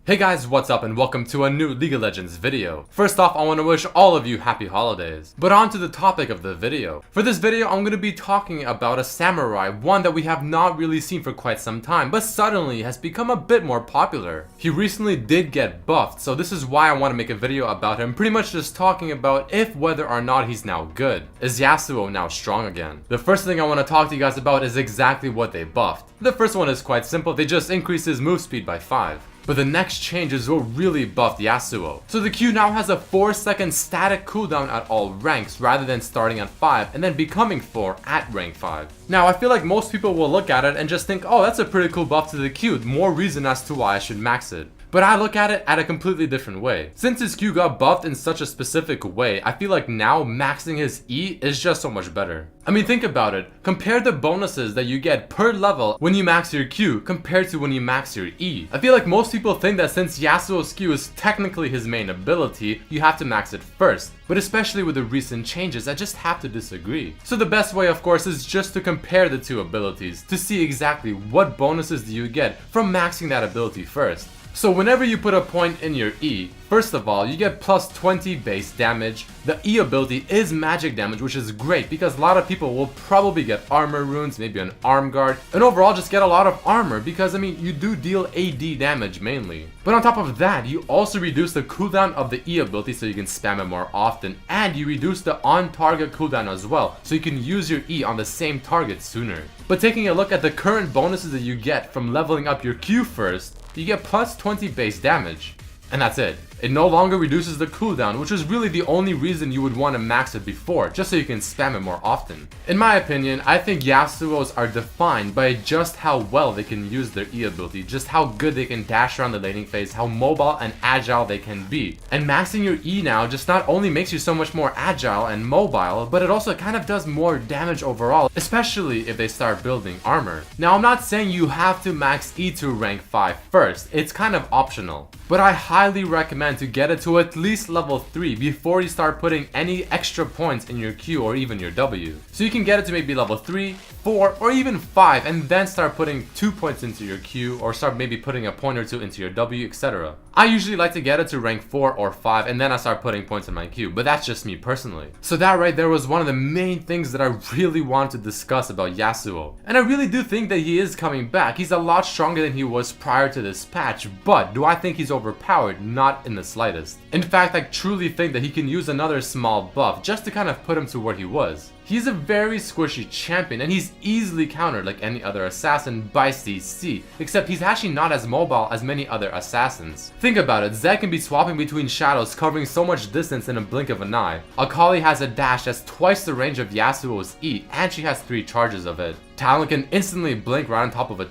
Hey guys, what's up and welcome to a new League of Legends video. First off, I want to wish all of you happy holidays. But on to the topic of the video. For this video, I'm going to be talking about a samurai, one that we have not really seen for quite some time, but suddenly has become a bit more popular. He recently did get buffed, so this is why I want to make a video about him, pretty much just talking about whether or not he's now good. Is Yasuo now strong again? The first thing I want to talk to you guys about is exactly what they buffed. The first one is quite simple, they just increased his move speed by 5. But the next changes will really buff Yasuo. So the Q now has a 4-second static cooldown at all ranks rather than starting at 5 and then becoming 4 at rank 5. Now I feel like most people will look at it and just think, oh, that's a pretty cool buff to the Q, more reason as to why I should max it. But I look at it at a completely different way. Since his Q got buffed in such a specific way, I feel like now maxing his E is just so much better. I mean, think about it. Compare the bonuses that you get per level when you max your Q compared to when you max your E. I feel like most people think that since Yasuo's Q is technically his main ability, you have to max it first. But especially with the recent changes, I just have to disagree. So the best way, of course, is just to compare the two abilities to see exactly what bonuses do you get from maxing that ability first. So whenever you put a point in your E, first of all, you get plus 20 base damage. The E ability is magic damage, which is great because a lot of people will probably get armor runes, maybe an arm guard, and overall just get a lot of armor because, I mean, you do deal AD damage mainly. But on top of that, you also reduce the cooldown of the E ability so you can spam it more often, and you reduce the on-target cooldown as well, so you can use your E on the same target sooner. But taking a look at the current bonuses that you get from leveling up your Q first, you get plus 20 base damage. And that's it. It no longer reduces the cooldown, which is really the only reason you would want to max it before, just so you can spam it more often. In my opinion, I think Yasuo's are defined by just how well they can use their E ability, just how good they can dash around the laning phase, how mobile and agile they can be. And maxing your E now just not only makes you so much more agile and mobile, but it also kind of does more damage overall, especially if they start building armor. Now, I'm not saying you have to max E to rank 5 first, it's kind of optional. But I highly recommend to get it to at least level 3 before you start putting any extra points in your Q or even your W. So you can get it to maybe level 3, 4, or even 5 and then start putting 2 points into your Q or start maybe putting a point or 2 into your W, etc. I usually like to get it to rank 4 or 5 and then I start putting points in my Q, but that's just me personally. So that right there was one of the main things that I really wanted to discuss about Yasuo. And I really do think that he is coming back. He's a lot stronger than he was prior to this patch, but do I think he's overpowered? Not in the slightest. In fact, I truly think that he can use another small buff just to kind of put him to where he was. He's a very squishy champion and he's easily countered like any other assassin by CC, except he's actually not as mobile as many other assassins. Think about it, Zed can be swapping between shadows covering so much distance in a blink of an eye. Akali has a dash that's twice the range of Yasuo's E and she has 3 charges of it. Talon can instantly blink right on top of a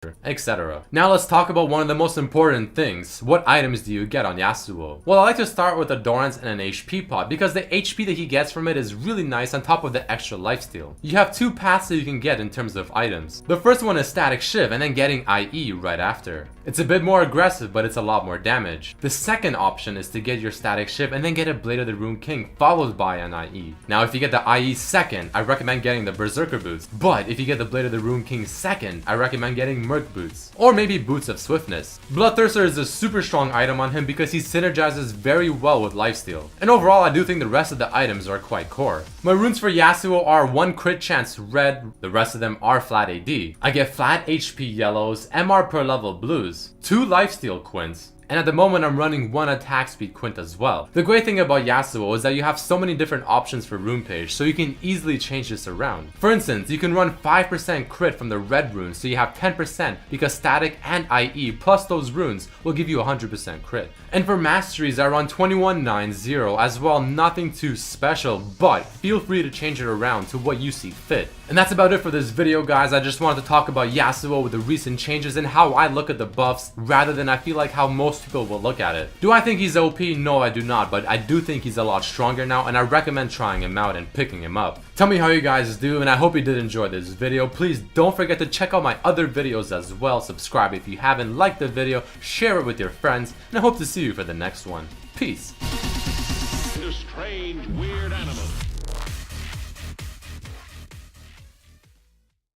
Berserker, etc. Now let's talk about one of the most important things. What items do you get on Yasuo? Well, I like to start with Adorance and an HP pot because the HP that he gets from it is really nice on top of the extra lifesteal. You have two paths that you can get in terms of items. The first one is Static Shiv and then getting IE right after. It's a bit more aggressive, but it's a lot more damage. The second option is to get your Static Shiv and then get a Blade of the Rune King followed by an IE. Now if you get the IE second, I recommend getting the Berserker boots, but if you get the Blade of the Rune King second, I recommend getting Merc boots, or maybe Boots of Swiftness. Bloodthirster is a super strong item on him because he synergizes very well with lifesteal, and overall I do think the rest of the items are quite core. My runes for Yasuo are 1 crit chance red, the rest of them are flat AD. I get flat HP yellows, MR per level blues, 2 lifesteal quints, and at the moment I'm running 1 attack speed quint as well. The great thing about Yasuo is that you have so many different options for rune page, so you can easily change this around. For instance, you can run 5% crit from the red runes, so you have 10% because static and IE plus those runes will give you 100% crit. And for masteries I run 2190 as well, nothing too special, but feel free to change it around to what you see fit. And that's about it for this video, guys. I just wanted to talk about Yasuo with the recent changes and how I look at the buffs rather than I feel like how most people will look at it. Do I think he's OP? No, I do not, but I do think he's a lot stronger now and I recommend trying him out and picking him up. Tell me how you guys do, and I hope you did enjoy this video. Please don't forget to check out my other videos as well. Subscribe if you haven't, like the video, share it with your friends, and I hope to see you for the next one. Peace. Strange, weird animals.